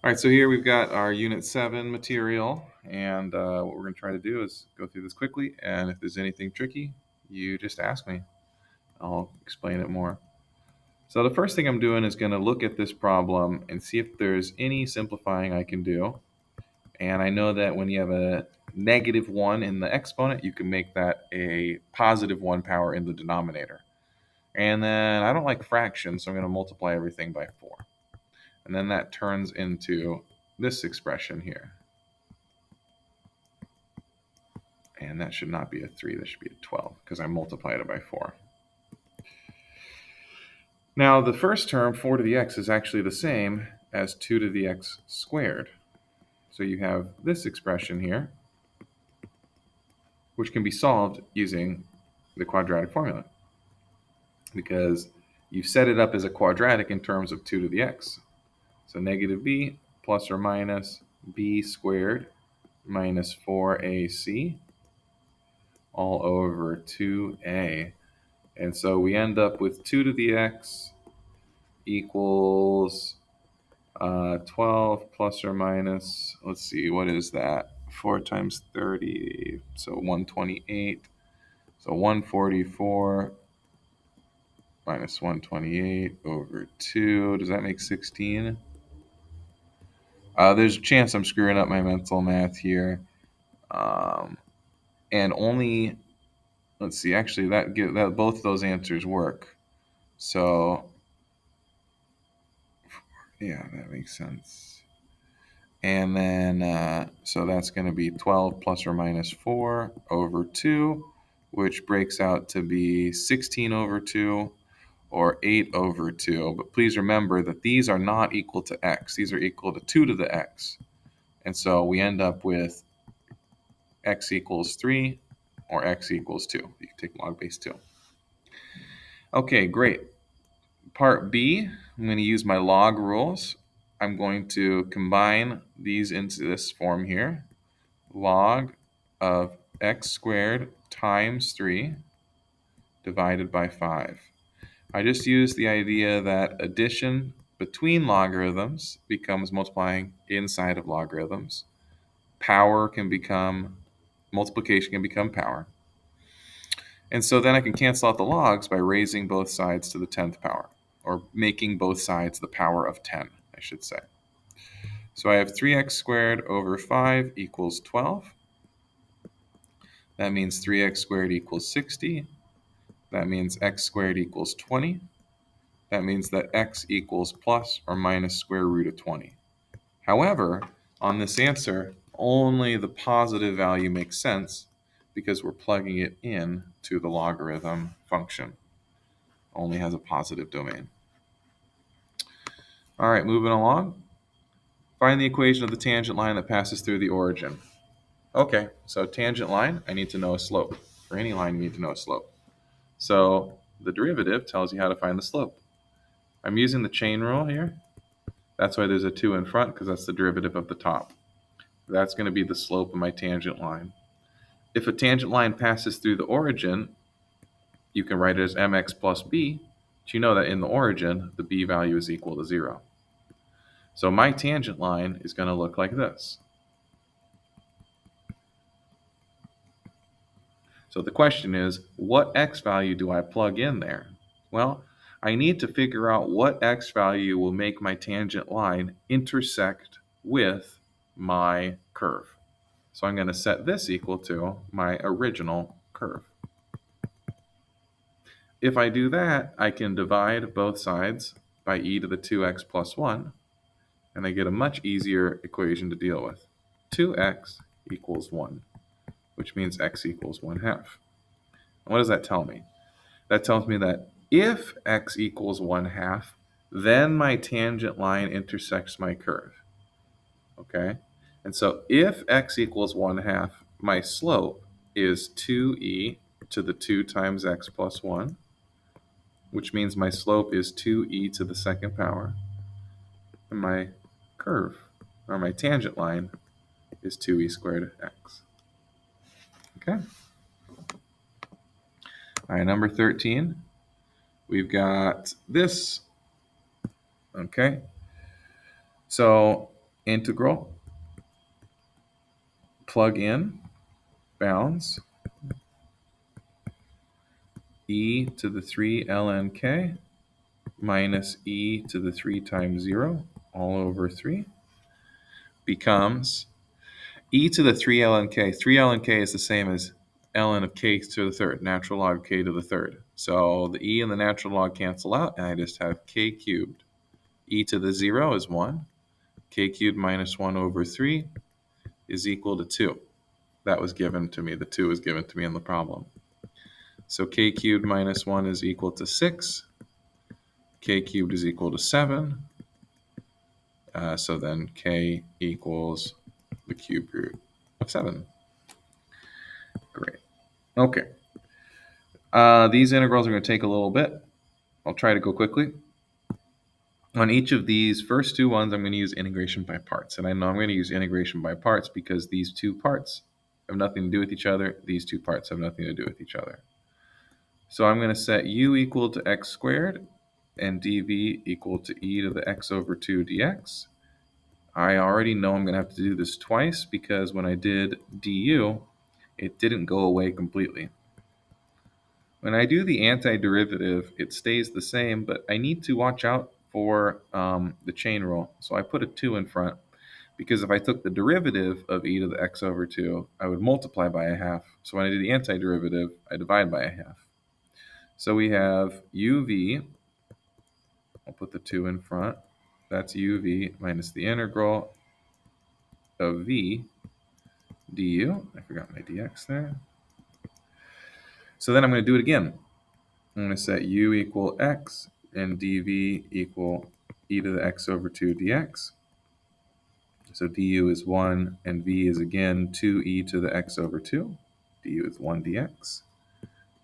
All right, so here we've got our Unit 7 material, and what we're going to try to do is go through this quickly, and if there's anything tricky, you just ask me. I'll explain it more. So the first thing I'm doing is going to look at this problem and see if there's any simplifying I can do. And I know that when you have a -1 in the exponent, you can make that a +1 power in the denominator. And then I don't like fractions, so I'm going to multiply everything by 4. And then that turns into this expression here. And that should not be a 3, that should be a 12, because I multiplied it by 4. Now, the first term, 4 to the x, is actually the same as 2 to the x squared. So you have this expression here, which can be solved using the quadratic formula, because you set it up as a quadratic in terms of 2 to the x. So negative b plus or minus b squared minus 4ac all over 2a. And so we end up with 2 to the x equals 12 plus or minus, let's see, what is that? 4 times 30, so 128. So 144 minus 128 over 2. Does that make 16? There's a chance I'm screwing up my mental math here. And only, let's see, actually that both those answers work. So yeah, that makes sense. And then, so that's going to be 12 plus or minus 4 over 2, which breaks out to be 16 over 2 or 8 over 2. But please remember that these are not equal to x. These are equal to 2 to the x. And so we end up with x equals 3 or x equals 2. You can take log base 2. Okay, great. Part B, I'm going to use my log rules. I'm going to combine these into this form here. Log of x squared times 3 divided by 5. I just used the idea that addition between logarithms becomes multiplying inside of logarithms. Multiplication can become power. And so then I can cancel out the logs by raising both sides to the 10th power, or making both sides the power of 10, I should say. So I have 3x squared over 5 equals 12. That means 3x squared equals 60. That means x squared equals 20. That means that x equals plus or minus square root of 20. However, on this answer, only the positive value makes sense because we're plugging it in to the logarithm function. Only has a positive domain. All right, moving along. Find the equation of the tangent line that passes through the origin. Okay, so tangent line, I need to know a slope. For any line, you need to know a slope. So the derivative tells you how to find the slope. I'm using the chain rule here. That's why there's a 2 in front, because that's the derivative of the top. That's going to be the slope of my tangent line. If a tangent line passes through the origin, you can write it as mx plus b, but you know that in the origin, the b value is equal to 0. So my tangent line is going to look like this. So the question is, what x value do I plug in there? Well, I need to figure out what x value will make my tangent line intersect with my curve. So I'm going to set this equal to my original curve. If I do that, I can divide both sides by e to the 2x plus 1, and I get a much easier equation to deal with. 2x equals 1, which means x equals 1/2. And what does that tell me? That tells me that if x equals 1/2, then my tangent line intersects my curve. Okay? And so if x equals 1/2, my slope is 2e to the 2 times x plus 1, which means my slope is 2e to the second power. And my curve, or my tangent line, is 2e squared x. Okay? All right, number 13, we've got this. Okay? So integral, plug in, bounds, e to the 3 ln k minus e to the 3 times 0 all over 3 becomes e to the 3 ln k. 3 ln k is the same as ln of k to the third, natural log k to the third. So the e and the natural log cancel out, and I just have k cubed. E to the 0 is 1. K cubed minus 1 over 3 is equal to 2. That was given to me. The 2 was given to me in the problem. So k cubed minus 1 is equal to 6. K cubed is equal to 7. So then k equals the cube root of 7. Great. Okay. These integrals are going to take a little bit. I'll try to go quickly. On each of these first two ones, I'm going to use integration by parts. And I know I'm going to use integration by parts because these two parts have nothing to do with each other. These two parts have nothing to do with each other. So I'm going to set u equal to x squared and dv equal to e to the x over 2 dx. I already know I'm going to have to do this twice because when I did du, it didn't go away completely. When I do the antiderivative, it stays the same, but I need to watch out for the chain rule. So I put a 2 in front because if I took the derivative of e to the x over 2, I would multiply by a half. So when I do the antiderivative, I divide by a half. So we have uv, I'll put the 2 in front, that's uv minus the integral of v du. I forgot my dx there. So then I'm going to do it again. I'm going to set u equal x and dv equal e to the x over 2 dx. So du is 1 and v is again 2e to the x over 2. Du is 1 dx.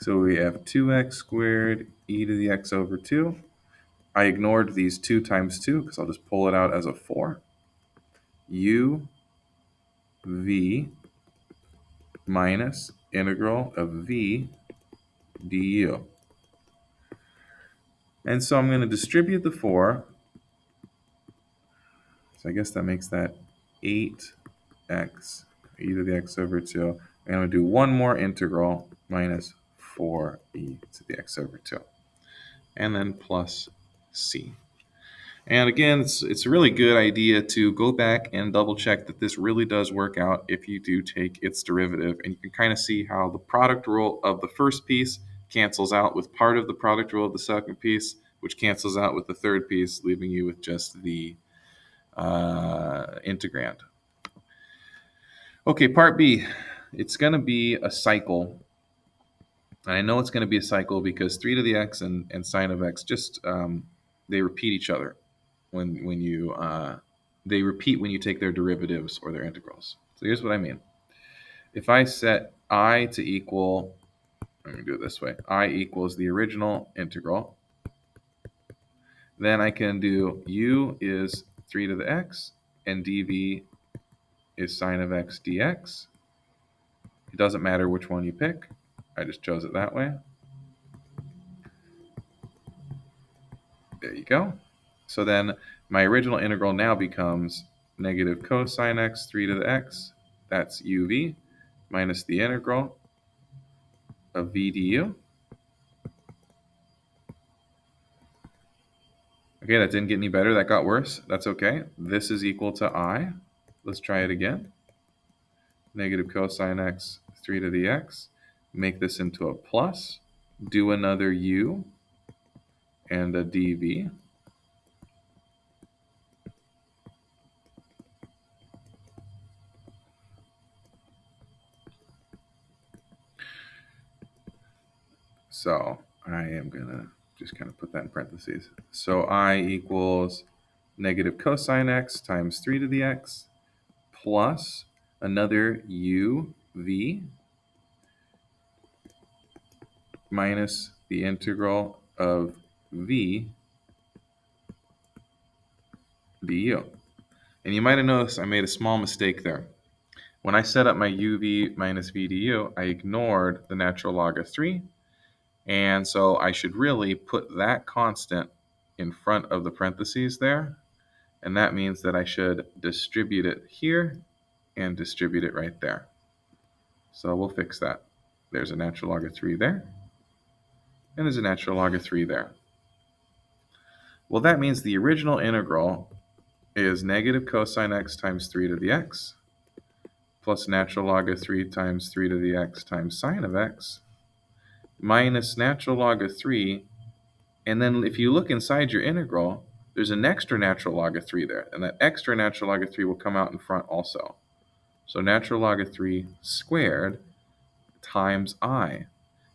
So we have 2x squared e to the x over 2. I ignored these 2 times 2 because I'll just pull it out as a 4. u v minus integral of v du. And so I'm going to distribute the 4. So I guess that makes that 8x e to the x over 2. And I'm going to do one more integral minus 4e to the x over 2. And then plus c. And again, it's a really good idea to go back and double check that this really does work out if you do take its derivative. And you can kind of see how the product rule of the first piece cancels out with part of the product rule of the second piece, which cancels out with the third piece, leaving you with just the integrand. Okay, part B. It's going to be a cycle. And I know it's going to be a cycle because 3 to the x and sine of x just they repeat each other when you they repeat when you take their derivatives or their integrals. So here's what I mean. If I set I to equal, I'm going to do it this way, I equals the original integral, then I can do u is 3 to the x and dv is sine of x dx. It doesn't matter which one you pick. I just chose it that way. There you go. So then my original integral now becomes negative cosine x 3 to the x, that's uv, minus the integral of v du. Okay, that didn't get any better. That got worse. That's okay. This is equal to I. Let's try it again. Negative cosine x 3 to the x. Make this into a plus. Do another u and a dv. So I am going to just kind of put that in parentheses. So I equals negative cosine x times 3 to the x plus another uv minus the integral of v du. And you might have noticed I made a small mistake there. When I set up my uv minus v du, I ignored the natural log of 3. And so I should really put that constant in front of the parentheses there And that means that I should distribute it here and distribute it right there. So we'll fix that. There's a natural log of 3 there, and there's a natural log of 3 there. Well, that means the original integral is negative cosine x times 3 to the x plus natural log of 3 times 3 to the x times sine of x minus natural log of 3. And then if you look inside your integral, there's an extra natural log of 3 there. And that extra natural log of 3 will come out in front also. So natural log of 3 squared times I.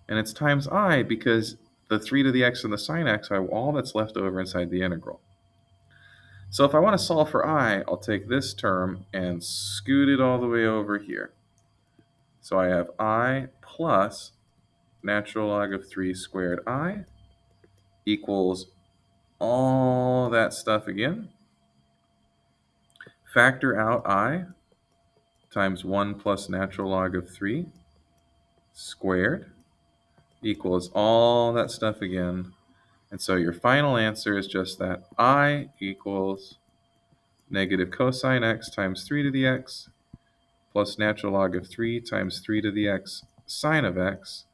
And it's times I because the 3 to the x and the sine x are all that's left over inside the integral. So if I want to solve for I, I'll take this term and scoot it all the way over here. So I have I plus natural log of 3 squared I equals all that stuff again. Factor out I times 1 plus natural log of 3 squared equals all that stuff again. And so your final answer is just that I equals negative cosine x times 3 to the x plus natural log of 3 times 3 to the x sine of x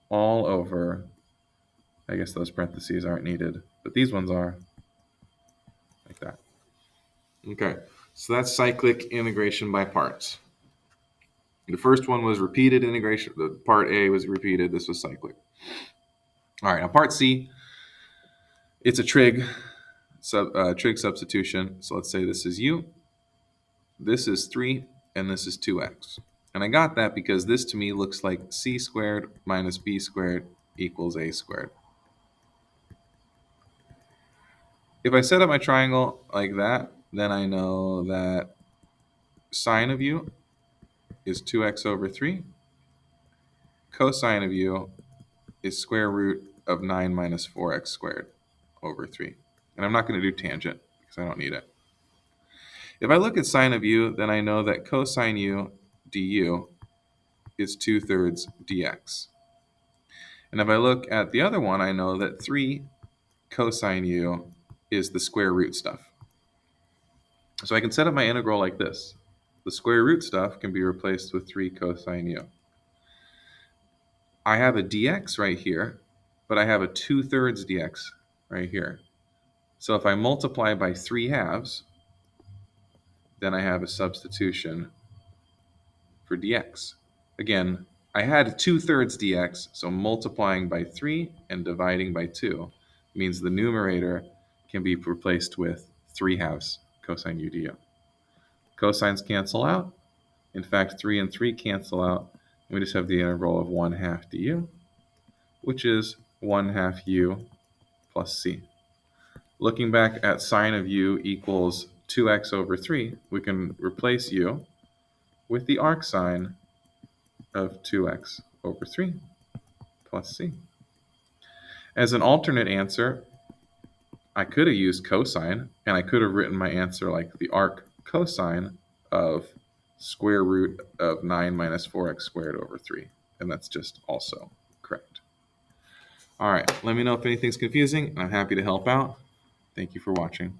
all over, I guess those parentheses aren't needed, but these ones are, like that. Okay, so that's cyclic integration by parts. The first one was repeated integration. The part A was repeated. This was cyclic. All right, now part C, it's a trig substitution. So let's say this is u, this is 3, and this is 2x. And I got that because this to me looks like c squared minus b squared equals a squared. If I set up my triangle like that, then I know that sine of u is 2x over 3. Cosine of u is square root of 9 minus 4x squared over 3. And I'm not going to do tangent because I don't need it. If I look at sine of u, then I know that cosine u du is 2/3 dx. And if I look at the other one, I know that 3 cosine u is the square root stuff. So I can set up my integral like this. The square root stuff can be replaced with 3 cosine u. I have a dx right here, but I have a 2/3 dx right here. So if I multiply by 3 halves, then I have a substitution for dx. Again, I had 2/3 dx, so multiplying by 3 and dividing by 2 means the numerator can be replaced with 3 halves cosine u du. Cosines cancel out. In fact, 3 and 3 cancel out. And we just have the integral of 1/2 du, which is 1/2 u plus c. Looking back at sine of u equals 2x over 3, we can replace u with the arcsine of 2x over 3 plus c. As an alternate answer, I could have used cosine, and I could have written my answer like the arc cosine of square root of 9 minus 4x squared over 3. And that's just also correct. All right, let me know if anything's confusing, and I'm happy to help out. Thank you for watching.